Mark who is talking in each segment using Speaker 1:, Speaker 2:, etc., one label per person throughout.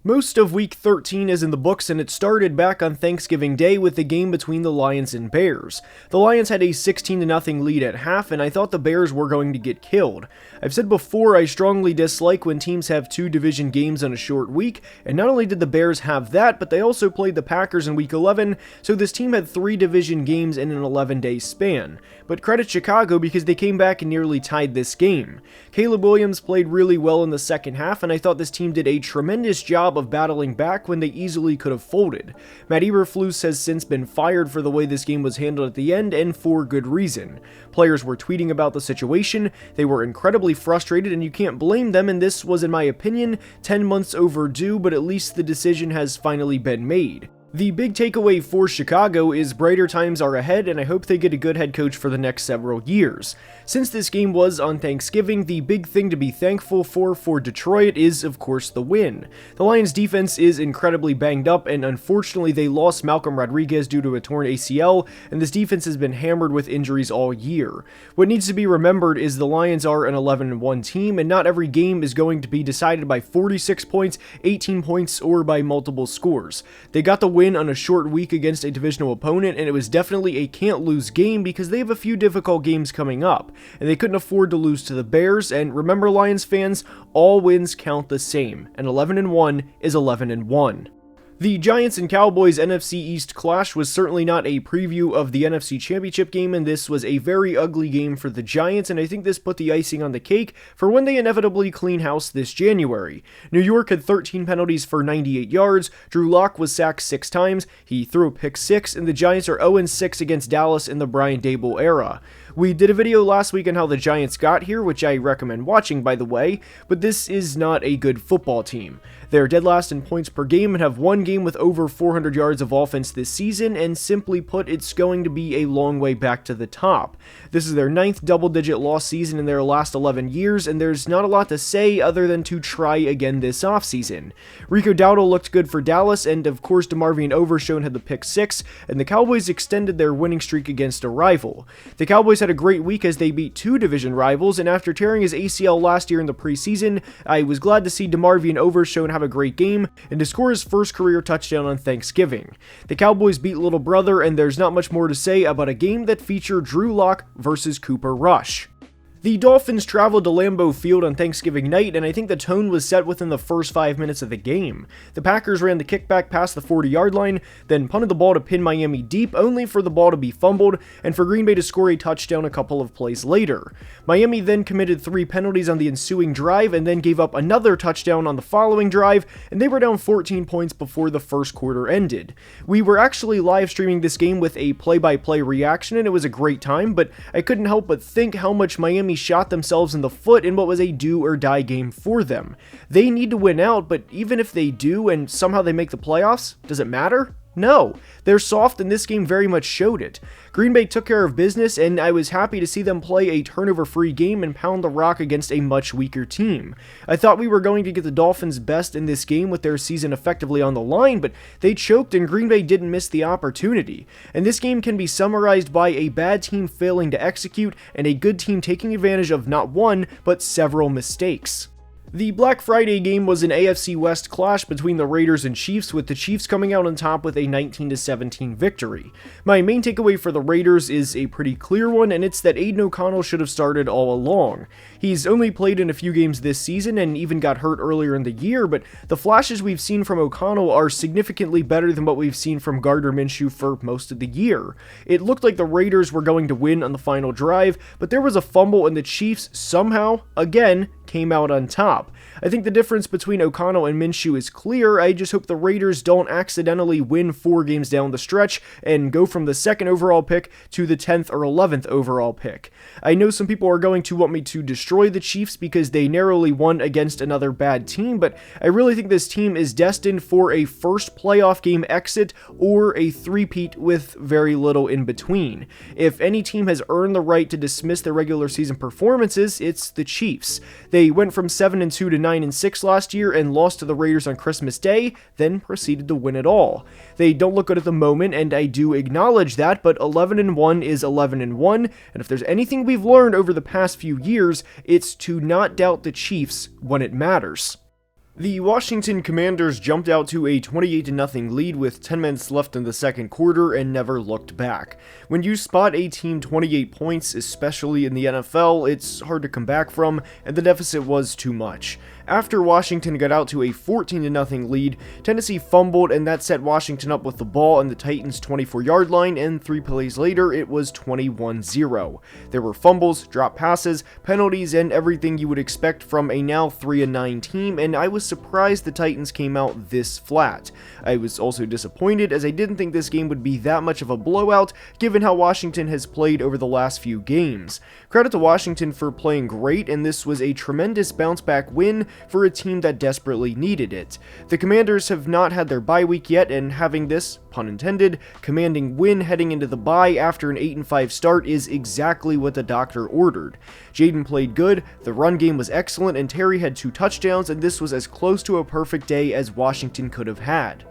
Speaker 1: Most of Week 13 is in the books, and it started back on Thanksgiving Day with the game between the Lions and Bears. The Lions had a 16-0 lead at half, and I thought the Bears were going to get killed. I've said before I strongly dislike when teams have two division games on a short week, and not only did the Bears have that, but they also played the Packers in Week 11, so this team had 3 division games in an 11-day span. But credit Chicago because they came back and nearly tied this game. Caleb Williams played really well in the second half, and I thought this team did a tremendous job of battling back when they easily could have folded. Matt Eberflus has since been fired for the way this game was handled at the end, and for good reason. Players were tweeting about the situation, they were incredibly frustrated, and you can't blame them, and this was, in my opinion, 10 months overdue, but at least the decision has finally been made. The big takeaway for Chicago is brighter times are ahead, and I hope they get a good head coach for the next several years. Since this game was on Thanksgiving, the big thing to be thankful for Detroit is, of course, the win. The Lions' defense is incredibly banged up, and unfortunately they lost Malcolm Rodriguez due to a torn ACL, and this defense has been hammered with injuries all year. What needs to be remembered is the Lions are an 11-1 team, and not every game is going to be decided by 46 points, 18 points, or by multiple scores. They got the win on a short week against a divisional opponent, and it was definitely a can't-lose game because they have a few difficult games coming up, and they couldn't afford to lose to the Bears. And remember, Lions fans, all wins count the same, and 11-1 is 11-1. The Giants and Cowboys NFC East clash was certainly not a preview of the NFC Championship game, and this was a very ugly game for the Giants, and I think this put the icing on the cake for when they inevitably clean house this January. New York had 13 penalties for 98 yards, Drew Lock was sacked 6 times, he threw a pick 6, and the Giants are 0-6 against Dallas in the Brian Daboll era. We did a video last week on how the Giants got here, which I recommend watching, by the way, but this is not a good football team. They're dead last in points per game and have one game with over 400 yards of offense this season, and simply put, it's going to be a long way back to the top. This is their 9th double-digit loss season in their last 11 years, and there's not a lot to say other than to try again this offseason. Rico Dowdle looked good for Dallas, and of course DeMarvion Overshown had the pick 6, and the Cowboys extended their winning streak against a rival. The Cowboys had a great week as they beat 2 division rivals, and after tearing his ACL last year in the preseason, I was glad to see DeMarvion Overshown have a great game and to score his first career touchdown on Thanksgiving. The Cowboys beat Little Brother, and there's not much more to say about a game that featured Drew Lock versus Cooper Rush. The Dolphins traveled to Lambeau Field on Thanksgiving night, and I think the tone was set within the first 5 minutes of the game. The Packers ran the kickback past the 40-yard line, then punted the ball to pin Miami deep, only for the ball to be fumbled, and for Green Bay to score a touchdown a couple of plays later. Miami then committed 3 penalties on the ensuing drive, and then gave up another touchdown on the following drive, and they were down 14 points before the first quarter ended. We were actually live streaming this game with a play-by-play reaction, and it was a great time, but I couldn't help but think how much Miami shot themselves in the foot in what was a do-or-die game for them. They need to win out, but even if they do and somehow they make the playoffs, does it matter? No. They're soft, and this game very much showed it. Green Bay took care of business, and I was happy to see them play a turnover-free game and pound the rock against a much weaker team. I thought we were going to get the Dolphins' best in this game with their season effectively on the line, but they choked and Green Bay didn't miss the opportunity. And this game can be summarized by a bad team failing to execute and a good team taking advantage of not one, but several mistakes. The Black Friday game was an AFC West clash between the Raiders and Chiefs, with the Chiefs coming out on top with a 19-17 victory. My main takeaway for the Raiders is a pretty clear one, and it's that Aiden O'Connell should have started all along. He's only played in a few games this season and even got hurt earlier in the year, but the flashes we've seen from O'Connell are significantly better than what we've seen from Gardner Minshew for most of the year. It looked like the Raiders were going to win on the final drive, but there was a fumble and the Chiefs somehow, again, came out on top. I think the difference between O'Connell and Minshew is clear. I just hope the Raiders don't accidentally win 4 games down the stretch and go from the 2nd overall pick to the 10th or 11th overall pick. I know some people are going to want me to destroy the Chiefs because they narrowly won against another bad team, but I really think this team is destined for a first playoff game exit or a three-peat with very little in between. If any team has earned the right to dismiss their regular season performances, it's the Chiefs. They went from 7-2 to 9-6 last year and lost to the Raiders on Christmas Day, then proceeded to win it all. They don't look good at the moment, and I do acknowledge that, but 11-1 is 11-1, and if there's anything we've learned over the past few years, it's to not doubt the Chiefs when it matters. The Washington Commanders jumped out to a 28-0 lead with 10 minutes left in the second quarter and never looked back. When you spot a team 28 points, especially in the NFL, it's hard to come back from, and the deficit was too much. After Washington got out to a 14-0 lead, Tennessee fumbled, and that set Washington up with the ball on the Titans' 24-yard line, and 3 plays later, it was 21-0. There were fumbles, drop passes, penalties, and everything you would expect from a now 3-9 team, and I was surprised the Titans came out this flat. I was also disappointed, as I didn't think this game would be that much of a blowout, given how Washington has played over the last few games. Credit to Washington for playing great, and this was a tremendous bounce-back win for a team that desperately needed it. The Commanders have not had their bye week yet, and having this, pun intended, commanding win heading into the bye after an 8-5 start is exactly what the doctor ordered. Jaden played good, the run game was excellent, and Terry had 2 touchdowns, and this was as close to a perfect day as Washington could have had.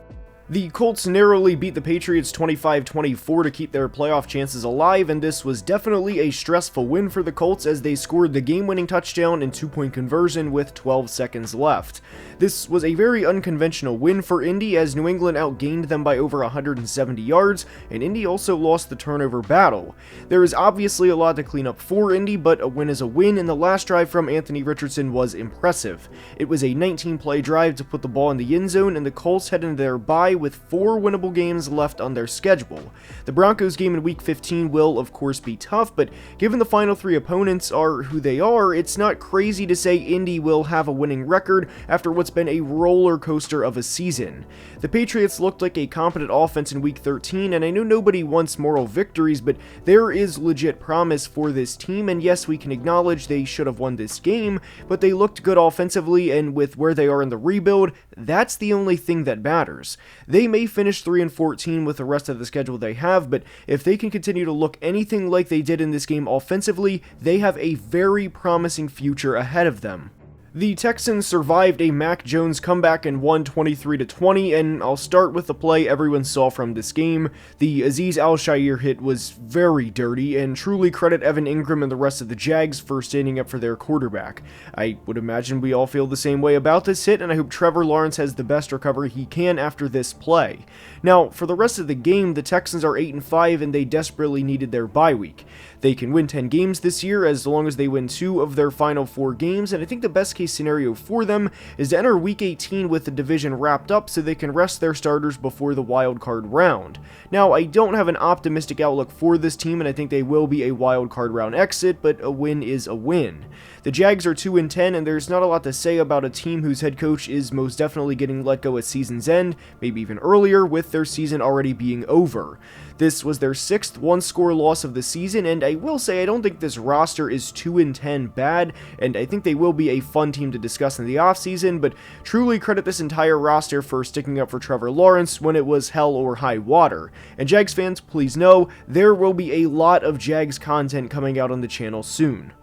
Speaker 1: The Colts narrowly beat the Patriots 25-24 to keep their playoff chances alive, and this was definitely a stressful win for the Colts as they scored the game-winning touchdown and 2-point conversion with 12 seconds left. This was a very unconventional win for Indy as New England outgained them by over 170 yards, and Indy also lost the turnover battle. There is obviously a lot to clean up for Indy, but a win is a win, and the last drive from Anthony Richardson was impressive. It was a 19-play drive to put the ball in the end zone, and the Colts head into their bye with 4 winnable games left on their schedule. The Broncos game in Week 15 will, of course, be tough, but given the final 3 opponents are who they are, it's not crazy to say Indy will have a winning record after what's been a roller coaster of a season. The Patriots looked like a competent offense in Week 13, and I know nobody wants moral victories, but there is legit promise for this team, and yes, we can acknowledge they should have won this game, but they looked good offensively, and with where they are in the rebuild, that's the only thing that matters. They may finish 3-14 with the rest of the schedule they have, but if they can continue to look anything like they did in this game offensively, they have a very promising future ahead of them. The Texans survived a Mac Jones comeback and won 23-20, and I'll start with the play everyone saw from this game. The Azeez Al-Shaair hit was very dirty, and truly credit Evan Ingram and the rest of the Jags for standing up for their quarterback. I would imagine we all feel the same way about this hit, and I hope Trevor Lawrence has the best recovery he can after this play. Now, for the rest of the game, the Texans are 8-5, and they desperately needed their bye week. They can win 10 games this year as long as they win 2 of their final 4 games, and I think the best case scenario for them is to enter Week 18 with the division wrapped up so they can rest their starters before the wild card round. Now, I don't have an optimistic outlook for this team, and I think they will be a wild card round exit, but a win is a win. The Jags are 2-10, and there's not a lot to say about a team whose head coach is most definitely getting let go at season's end, maybe even earlier, with their season already being over. This was their 6th one-score loss of the season, and I will say I don't think this roster is 2-10 bad, and I think they will be a fun team to discuss in the offseason, but truly credit this entire roster for sticking up for Trevor Lawrence when it was hell or high water. And Jags fans, please know, there will be a lot of Jags content coming out on the channel soon.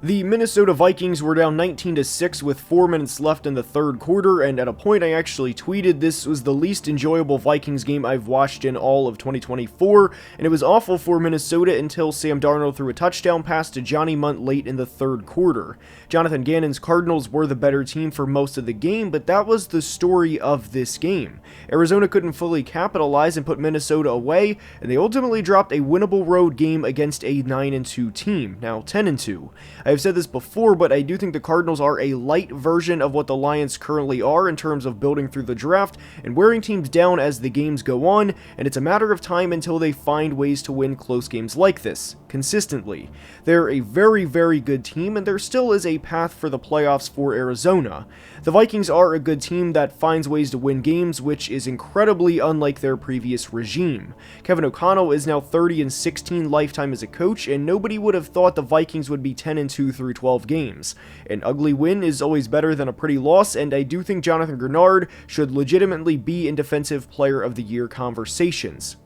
Speaker 1: The Minnesota Vikings were down 19-6 with 4 minutes left in the third quarter, and at a point I actually tweeted this was the least enjoyable Vikings game I've watched in all of 2024, and it was awful for Minnesota until Sam Darnold threw a touchdown pass to Johnny Munt late in the third quarter. Jonathan Gannon's Cardinals were the better team for most of the game, but that was the story of this game. Arizona couldn't fully capitalize and put Minnesota away, and they ultimately dropped a winnable road game against a 9-2 team, now 10-2. I've said this before, but I do think the Cardinals are a light version of what the Lions currently are in terms of building through the draft and wearing teams down as the games go on, and it's a matter of time until they find ways to win close games like this, consistently. They're a very, very good team, and there still is a path for the playoffs for Arizona. The Vikings are a good team that finds ways to win games, which is incredibly unlike their previous regime. Kevin O'Connell is now 30-16 lifetime as a coach, and nobody would have thought the Vikings would be 10-2 through 12 games. An ugly win is always better than a pretty loss, and I do think Jonathan Grenard should legitimately be in Defensive Player of the Year conversations.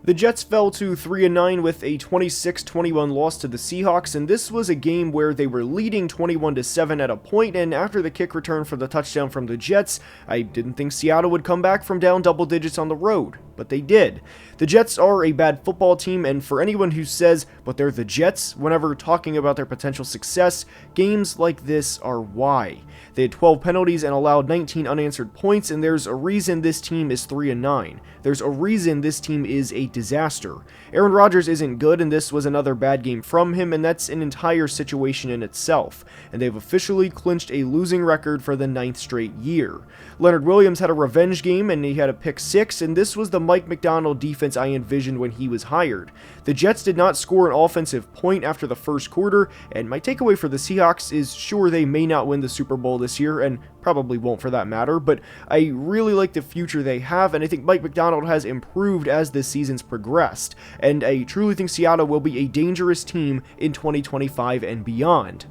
Speaker 1: The Jets fell to 3-9 with a 26-21 loss to the Seahawks, and this was a game where they were leading 21-7 at a point, and after the kick return for the touchdown from the Jets, I didn't think Seattle would come back from down double digits on the road. but they did. The Jets are a bad football team, and for anyone who says, but they're the Jets, whenever talking about their potential success, games like this are why. They had 12 penalties and allowed 19 unanswered points, and there's a reason this team is 3-9. There's a reason this team is a disaster. Aaron Rodgers isn't good, and this was another bad game from him, and that's an entire situation in itself. And they've officially clinched a losing record for the 9th straight year. Leonard Williams had a revenge game, and he had a pick 6, and this was the Mike Macdonald defense I envisioned when he was hired. The Jets did not score an offensive point after the first quarter, and my takeaway for the Seahawks is sure they may not win the Super Bowl this year, and probably won't for that matter, but I really like the future they have, and I think Mike Macdonald has improved as this season's progressed, and I truly think Seattle will be a dangerous team in 2025 and beyond.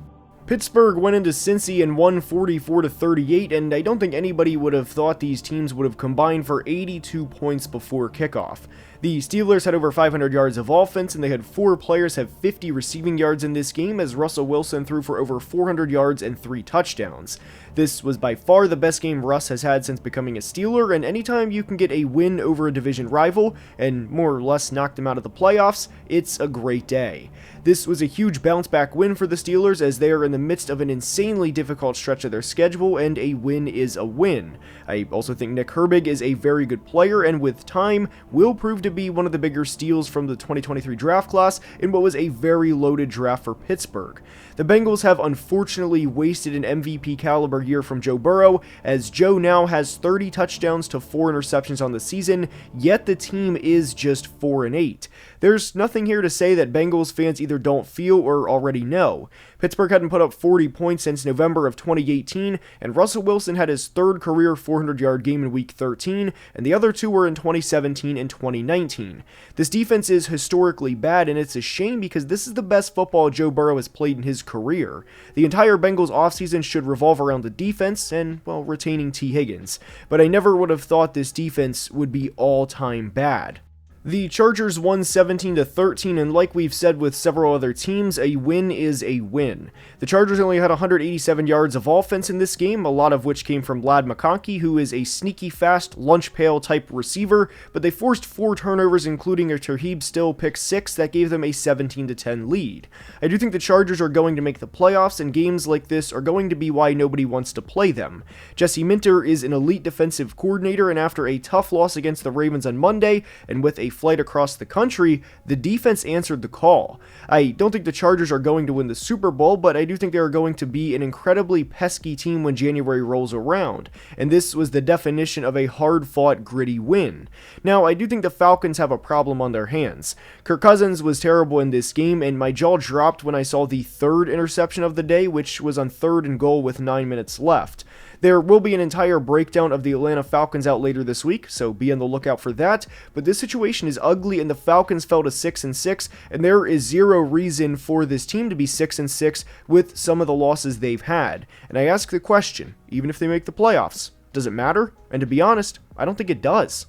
Speaker 1: Pittsburgh went into Cincy and won 44-38, and I don't think anybody would have thought these teams would have combined for 82 points before kickoff. The Steelers had over 500 yards of offense, and they had 4 players have 50 receiving yards in this game as Russell Wilson threw for over 400 yards and 3 touchdowns. This was by far the best game Russ has had since becoming a Steeler, and anytime you can get a win over a division rival and more or less knock them out of the playoffs, it's a great day. This was a huge bounce-back win for the Steelers as they are in the midst of an insanely difficult stretch of their schedule, and a win is a win. I also think Nick Herbig is a very good player, and with time, will prove to be one of the bigger steals from the 2023 draft class in what was a very loaded draft for Pittsburgh. The Bengals have unfortunately wasted an MVP caliber year from Joe Burrow, as Joe now has 30 touchdowns to 4 interceptions on the season, yet the team is just 4-8. There's nothing here to say that Bengals fans either don't feel or already know. Pittsburgh hadn't put up 40 points since November of 2018, and Russell Wilson had his 3rd career 400-yard game in Week 13, and the other 2 were in 2017 and 2019. This defense is historically bad, and it's a shame because this is the best football Joe Burrow has played in his career. The entire Bengals offseason should revolve around the defense and, well, retaining T. Higgins, but I never would have thought this defense would be all-time bad. The Chargers won 17-13, and like we've said with several other teams, a win is a win. The Chargers only had 187 yards of offense in this game, a lot of which came from Ladd McConkey, who is a sneaky fast, lunch pail type receiver, but they forced 4 turnovers, including a Terheeb Still pick 6 that gave them a 17-10 lead. I do think the Chargers are going to make the playoffs, and games like this are going to be why nobody wants to play them. Jesse Minter is an elite defensive coordinator, and after a tough loss against the Ravens on Monday, and with a flight across the country, the defense answered the call. I don't think the Chargers are going to win the Super Bowl, but I do think they are going to be an incredibly pesky team when January rolls around, and this was the definition of a hard-fought, gritty win. Now, I do think the Falcons have a problem on their hands. Kirk Cousins was terrible in this game, and my jaw dropped when I saw the 3rd interception of the day, which was on 3rd and goal with 9 minutes left. There will be an entire breakdown of the Atlanta Falcons out later this week, so be on the lookout for that, but this situation is ugly and the Falcons fell to 6-6, and there is zero reason for this team to be 6-6 with some of the losses they've had. And I ask the question, even if they make the playoffs, does it matter? And to be honest, I don't think it does.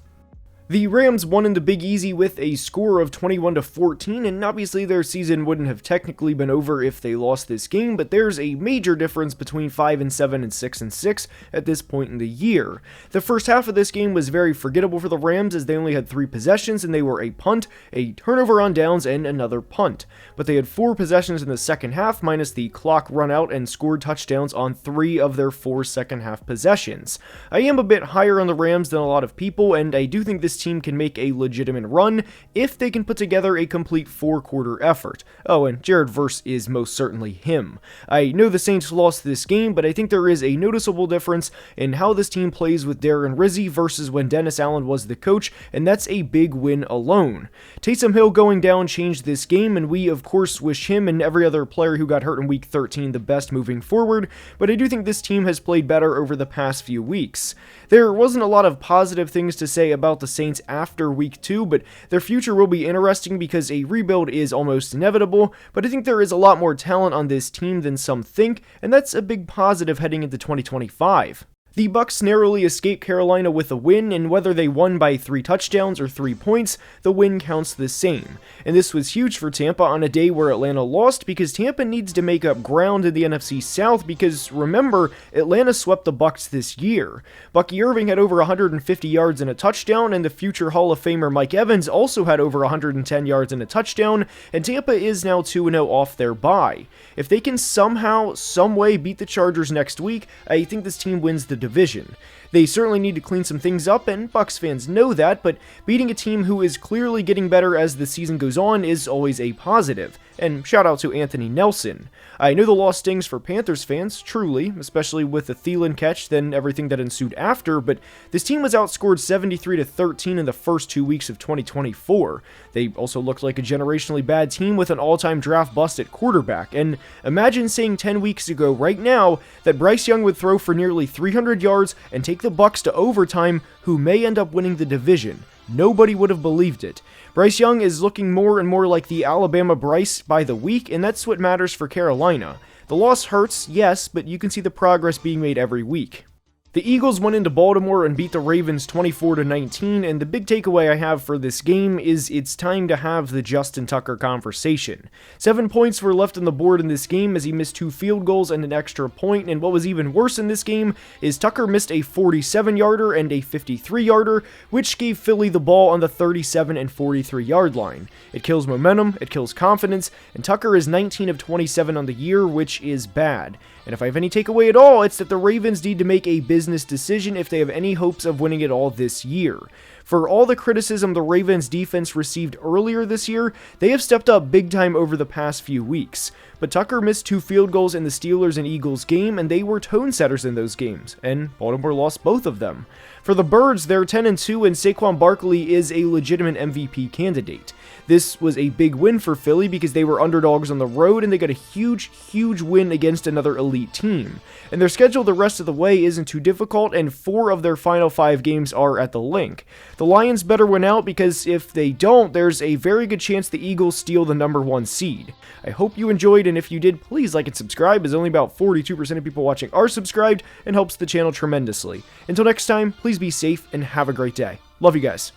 Speaker 1: The Rams won in the Big Easy with a score of 21-14, and obviously their season wouldn't have technically been over if they lost this game, but there's a major difference between 5-7 and 6-6 at this point in the year. The first half of this game was very forgettable for the Rams as they only had 3 possessions, and they were a punt, a turnover on downs, and another punt. But they had 4 possessions in the second half, minus the clock run out, and scored touchdowns on 3 of their 4 second half possessions. I am a bit higher on the Rams than a lot of people, and I do think this team can make a legitimate run if they can put together a complete 4-quarter effort. Oh, and Jared Verse is most certainly him. I know the Saints lost this game, but I think there is a noticeable difference in how this team plays with Darren Rizzi versus when Dennis Allen was the coach, and that's a big win alone. Taysom Hill going down changed this game, and we of course wish him and every other player who got hurt in Week 13 the best moving forward, but I do think this team has played better over the past few weeks. There wasn't a lot of positive things to say about the Saints after Week 2, but their future will be interesting because a rebuild is almost inevitable, but I think there is a lot more talent on this team than some think, and that's a big positive heading into 2025. The Bucs narrowly escaped Carolina with a win, and whether they won by 3 touchdowns or 3 points, the win counts the same. And this was huge for Tampa on a day where Atlanta lost, because Tampa needs to make up ground in the NFC South, because remember, Atlanta swept the Bucs this year. Bucky Irving had over 150 yards and a touchdown, and the future Hall of Famer Mike Evans also had over 110 yards and a touchdown, and Tampa is now 2-0 off their bye. If they can somehow, someway beat the Chargers next week, I think this team wins the division. They certainly need to clean some things up, and Bucs fans know that, but beating a team who is clearly getting better as the season goes on is always a positive. And shout out to Anthony Nelson. I know the loss stings for Panthers fans, truly, especially with the Thielen catch, then everything that ensued after, but this team was outscored 73-13 in the first 2 weeks of 2024. They also looked like a generationally bad team with an all-time draft bust at quarterback, and imagine saying 10 weeks ago right now that Bryce Young would throw for nearly 300 yards and take the Bucs to overtime, who may end up winning the division. Nobody would have believed it. Bryce Young is looking more and more like the Alabama Bryce by the week, and that's what matters for Carolina. The loss hurts, yes, but you can see the progress being made every week. The Eagles went into Baltimore and beat the Ravens 24-19, and the big takeaway I have for this game is it's time to have the Justin Tucker conversation. 7 points were left on the board in this game as he missed 2 field goals and an extra point, and what was even worse in this game is Tucker missed a 47-yarder and a 53-yarder, which gave Philly the ball on the 37 and 43-yard line. It kills momentum, it kills confidence, and Tucker is 19 of 27 on the year, which is bad. And if I have any takeaway at all, it's that the Ravens need to make a business decision if they have any hopes of winning it all this year. For all the criticism the Ravens defense received earlier this year, they have stepped up big time over the past few weeks. But Tucker missed 2 field goals in the Steelers and Eagles game, and they were tone setters in those games, and Baltimore lost both of them. For the Birds, they're 10-2, and Saquon Barkley is a legitimate MVP candidate. This was a big win for Philly because they were underdogs on the road, and they got a huge win against another elite team. And their schedule the rest of the way isn't too difficult, and 4 of their final 5 games are at the link. The Lions better win out, because if they don't, there's a very good chance the Eagles steal the number 1 seed. I hope you enjoyed, and if you did, please like and subscribe, as only about 42% of people watching are subscribed, and helps the channel tremendously. Until next time, please be safe and have a great day. Love you guys.